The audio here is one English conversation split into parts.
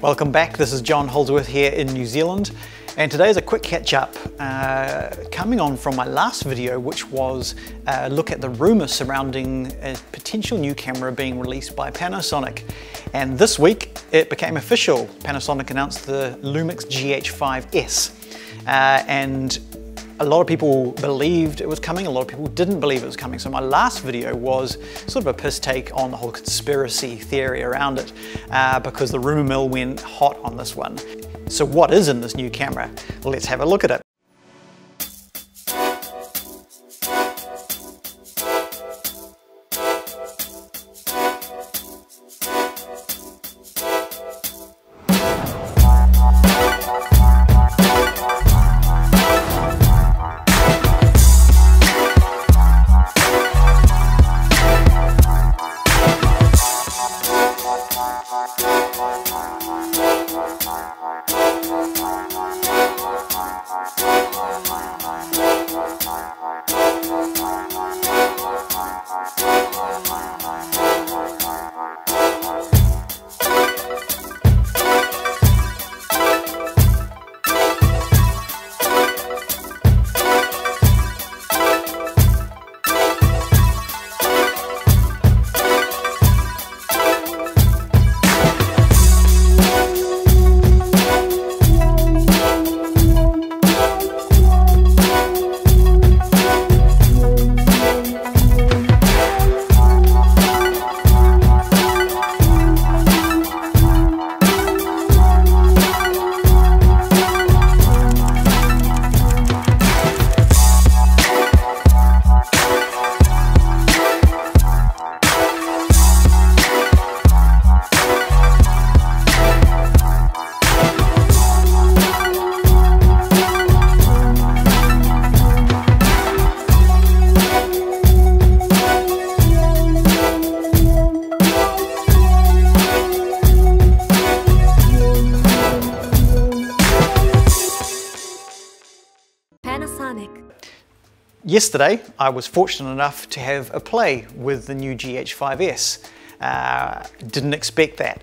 Welcome back, this is John Holdsworth here in New Zealand, and today is a quick catch up coming on from my last video, which was a look at the rumours surrounding a potential new camera being released by Panasonic. And this week it became official. Panasonic announced the Lumix GH5S, and a lot of people believed it was coming, a lot of people didn't believe it was coming. So my last video was sort of a piss take on the whole conspiracy theory around it, because the rumour mill went hot on this one. So what is in this new camera? Let's have a look at it. Panasonic. Yesterday, I was fortunate enough to have a play with the new GH5S. Didn't expect that.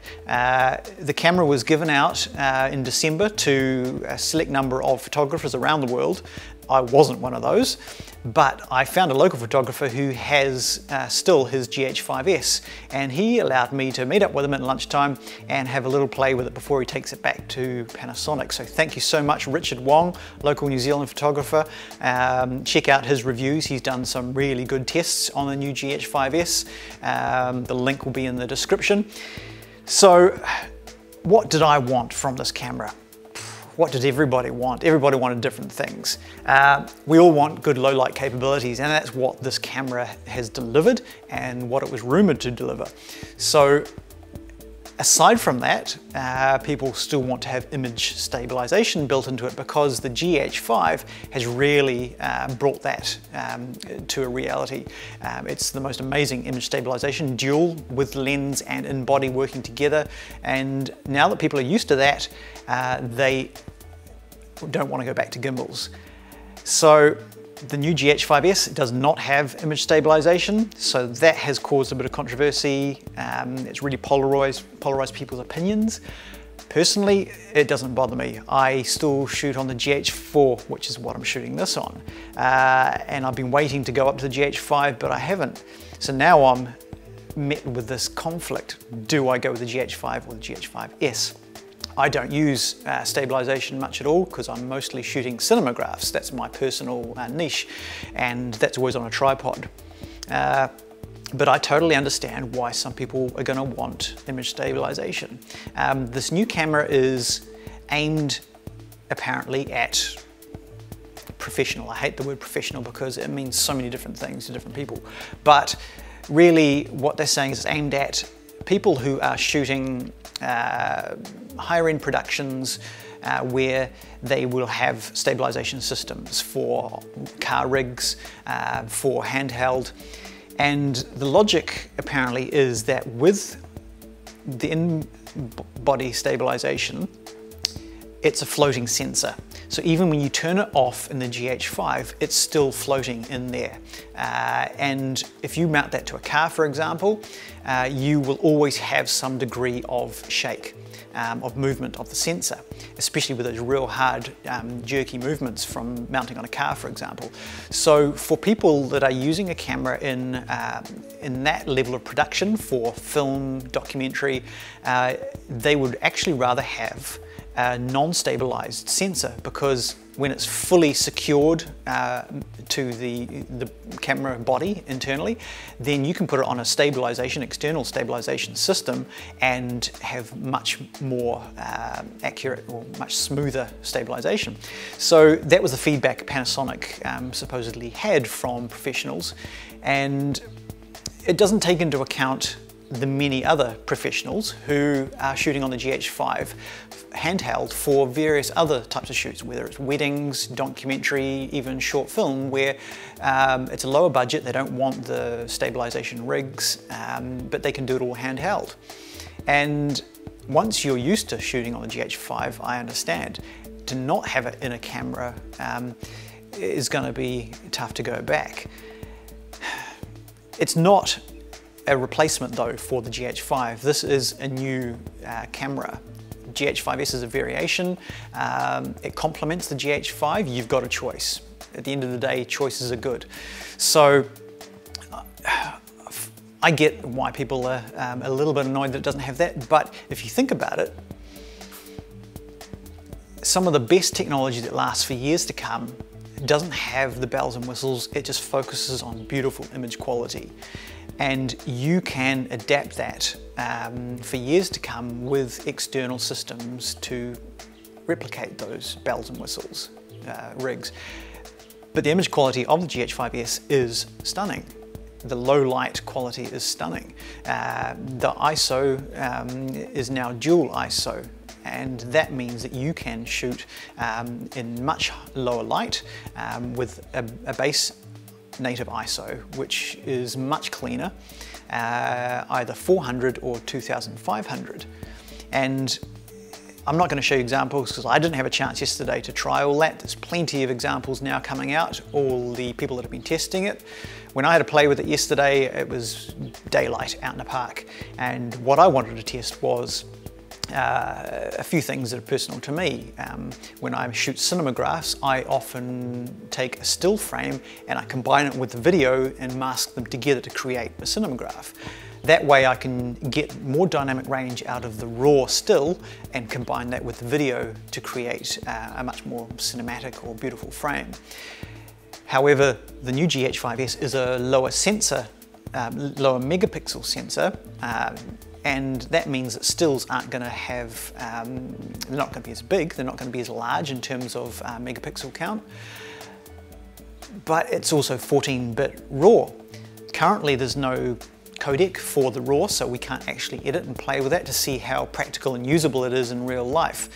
The camera was given out in December to a select number of photographers around the world. I wasn't one of those, but I found a local photographer who has still his GH5S, and he allowed me to meet up with him at lunchtime and have a little play with it before he takes it back to Panasonic. So thank you so much, Richard Wong, local New Zealand photographer. Check out his reviews. He's done some really good tests on the new GH5S. The link will be in the description. So what did I want from this camera? What did everybody want? Everybody wanted different things. We all want good low light capabilities, and that's what this camera has delivered and what it was rumored to deliver. So aside from that, people still want to have image stabilization built into it, because the GH5 has really brought that to a reality. It's the most amazing image stabilization, dual with lens and in-body working together. And now that people are used to that, they don't want to go back to gimbals. So the new GH5S does not have image stabilization, so that has caused a bit of controversy. It's really polarized people's opinions. Personally, it doesn't bother me. I still shoot on the GH4, which is what I'm shooting this on. And I've been waiting to go up to the GH5, but I haven't. So now I'm met with this conflict. Do I go with the GH5 or the GH5S? I don't use stabilization much at all, because I'm mostly shooting cinemagraphs. That's my personal niche, and that's always on a tripod. But I totally understand why some people are going to want image stabilization. This new camera is aimed apparently at professional. I hate the word professional because it means so many different things to different people. But really what they're saying is it's aimed at people who are shooting higher end productions where they will have stabilization systems for car rigs, for handheld. And the logic apparently is that with the in-body stabilization, it's a floating sensor. So even when you turn it off in the GH5, it's still floating in there. And if you mount that to a car, for example, you will always have some degree of shake, of movement of the sensor, especially with those real hard, jerky movements from mounting on a car, for example. So for people that are using a camera in that level of production for film, documentary, they would actually rather have a non-stabilized sensor, because when it's fully secured to the camera body internally, then you can put it on a stabilization, external stabilization system, and have much more accurate or much smoother stabilization. So that was the feedback Panasonic supposedly had from professionals, and it doesn't take into account the many other professionals who are shooting on the GH5 handheld for various other types of shoots, whether it's weddings, documentary, even short film, where it's a lower budget, they don't want the stabilization rigs, but they can do it all handheld. And once you're used to shooting on the GH5, I understand, to not have it in a camera is going to be tough to go back. It's not a replacement though for the GH5. This is a new camera. GH5S is a variation. It complements the GH5. You've got a choice. At the end of the day, choices are good. So I get why people are a little bit annoyed that it doesn't have that, but if you think about it, some of the best technology that lasts for years to come doesn't have the bells and whistles. It just focuses on beautiful image quality. And you can adapt that for years to come with external systems to replicate those bells and whistles rigs. But the image quality of the GH5S is stunning. The low light quality is stunning. The ISO is now dual ISO, and that means that you can shoot in much lower light with a base native ISO, which is much cleaner, either 400 or 2500. And I'm not going to show you examples because I didn't have a chance yesterday to try all that. There's plenty of examples now coming out, all the people that have been testing it. When I had to play with it yesterday, it was daylight out in the park, and what I wanted to test was a few things that are personal to me. When I shoot cinemagraphs, I often take a still frame and I combine it with the video and mask them together to create a cinemagraph. That way I can get more dynamic range out of the raw still and combine that with the video to create a much more cinematic or beautiful frame. However, the new GH5S is a lower sensor, lower megapixel sensor, and that means that stills aren't going to have, they're not going to be as big, they're not going to be as large in terms of megapixel count, but it's also 14-bit RAW. Currently there's no codec for the RAW, so we can't actually edit and play with that to see how practical and usable it is in real life.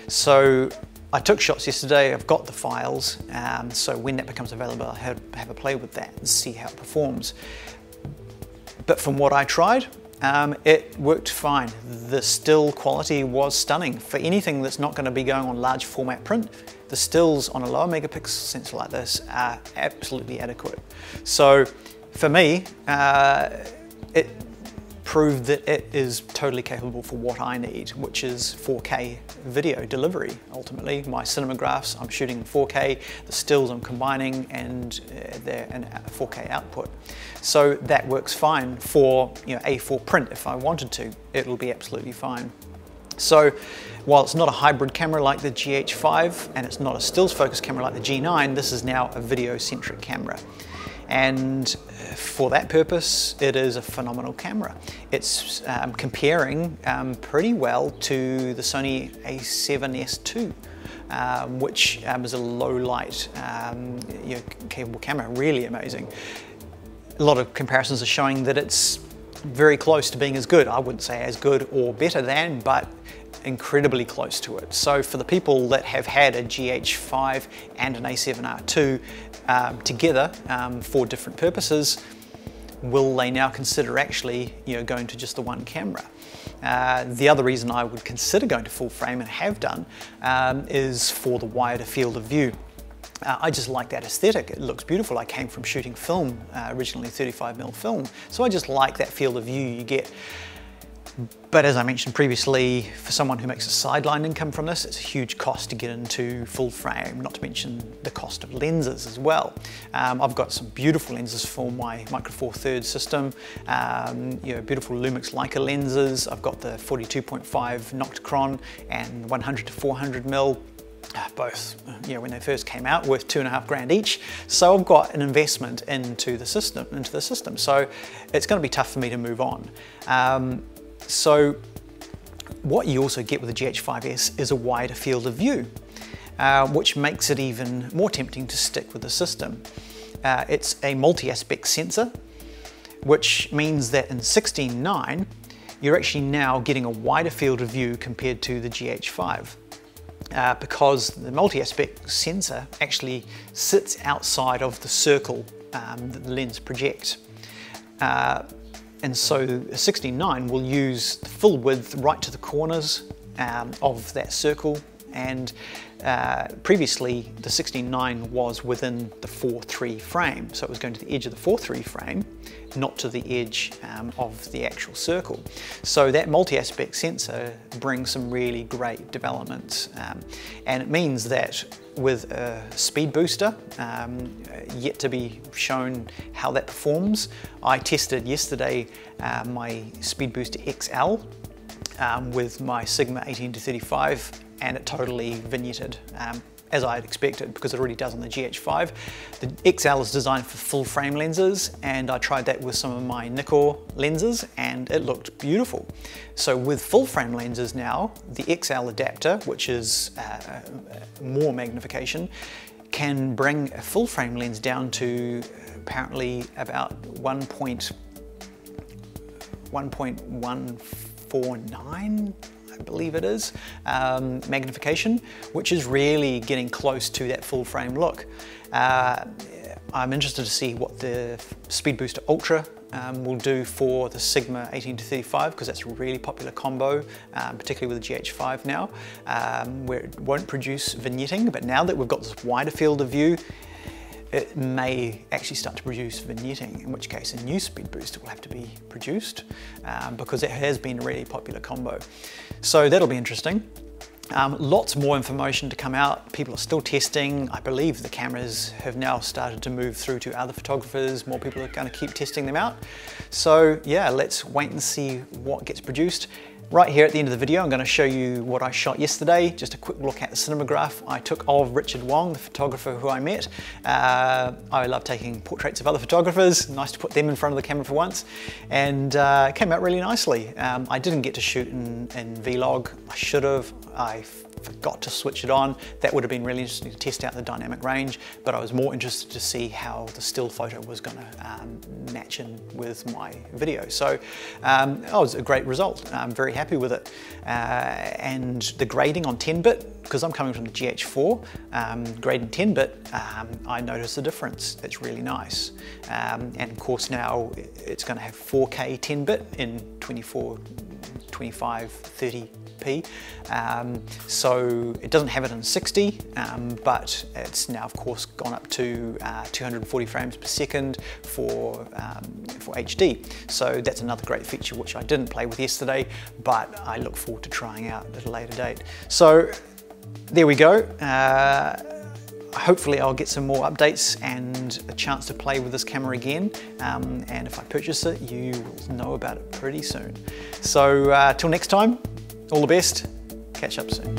So I took shots yesterday, I've got the files, so when that becomes available I'll have a play with that and see how it performs. But from what I tried, it worked fine. The still quality was stunning. For anything that's not going to be going on large format print, the stills on a lower megapixel sensor like this are absolutely adequate. So for me, it proved that it is totally capable for what I need, which is 4K video delivery. Ultimately, my cinemagraphs I'm shooting in 4K, the stills I'm combining, and they're an 4K output. So that works fine for A4 print. If I wanted to, it'll be absolutely fine. So while it's not a hybrid camera like the GH5 and it's not a stills focused camera like the G9, this is now a video centric camera. And for that purpose, it is a phenomenal camera. It's comparing pretty well to the Sony A7S II, which is a low light capable camera, really amazing. A lot of comparisons are showing that it's very close to being as good. I wouldn't say as good or better than, but incredibly close to it. So for the people that have had a GH5 and an A7R II together for different purposes, will they now consider actually going to just the one camera? The other reason I would consider going to full frame, and have done, is for the wider field of view. I just like that aesthetic. It looks beautiful. I came from shooting film, originally 35mm film, so I just like that field of view you get. But as I mentioned previously, for someone who makes a sideline income from this, it's a huge cost to get into full frame, not to mention the cost of lenses as well. I've got some beautiful lenses for my Micro Four Thirds system, beautiful Lumix Leica lenses. I've got the 42.5 Nocticron and 100 to 400mm. Both, when they first came out, worth $2.5 grand each. So I've got an investment into the system. So it's going to be tough for me to move on. So what you also get with the GH5S is a wider field of view, which makes it even more tempting to stick with the system. It's a multi-aspect sensor, which means that in 16:9, you're actually now getting a wider field of view compared to the GH5. Because the multi-aspect sensor actually sits outside of the circle that the lens projects. And so a 16:9 will use the full width right to the corners of that circle, and previously the 16:9 was within the 4:3 frame, so it was going to the edge of the 4:3 frame, not to the edge of the actual circle. So that multi-aspect sensor brings some really great developments, and it means that with a speed booster, yet to be shown how that performs. I tested yesterday my speed booster XL with my Sigma 18-35, and it totally vignetted, as I had expected, because it already does on the GH5. The XL is designed for full frame lenses, and I tried that with some of my Nikkor lenses, and it looked beautiful. So with full frame lenses now, the XL adapter, which is more magnification, can bring a full frame lens down to apparently about 1.149, I believe it is, magnification, which is really getting close to that full frame look. I'm interested to see what the Speed Booster Ultra will do for the Sigma 18-35, because that's a really popular combo, particularly with the GH5 now, where it won't produce vignetting, but now that we've got this wider field of view, it may actually start to produce vignetting, in which case a new speed booster will have to be produced, because it has been a really popular combo. So that'll be interesting. Lots more information to come out. People are still testing. I believe the cameras have now started to move through to other photographers. More people are going to keep testing them out. So yeah, let's wait and see what gets produced. Right here at the end of the video, I'm going to show you what I shot yesterday. Just a quick look at the Cinemagraph I took of Richard Wong, the photographer who I met. I love taking portraits of other photographers. Nice to put them in front of the camera for once. And it came out really nicely. I didn't get to shoot in Vlog. I should have. I forgot to switch it on. That would have been really interesting to test out the dynamic range, but I was more interested to see how the still photo was going to match in with my video. So it was a great result. I'm very happy with it. And the grading on 10-bit, because I'm coming from the GH4, grading 10-bit, I noticed the difference. It's really nice. And of course now it's going to have 4K 10-bit in 24, 25, 30p. So it doesn't have it in 60, but it's now of course gone up to 240 frames per second for HD. So that's another great feature which I didn't play with yesterday, but I look forward to trying out at a later date. So there we go. Hopefully I'll get some more updates and a chance to play with this camera again, and if I purchase it, you will know about it pretty soon. So till next time, all the best, catch up soon.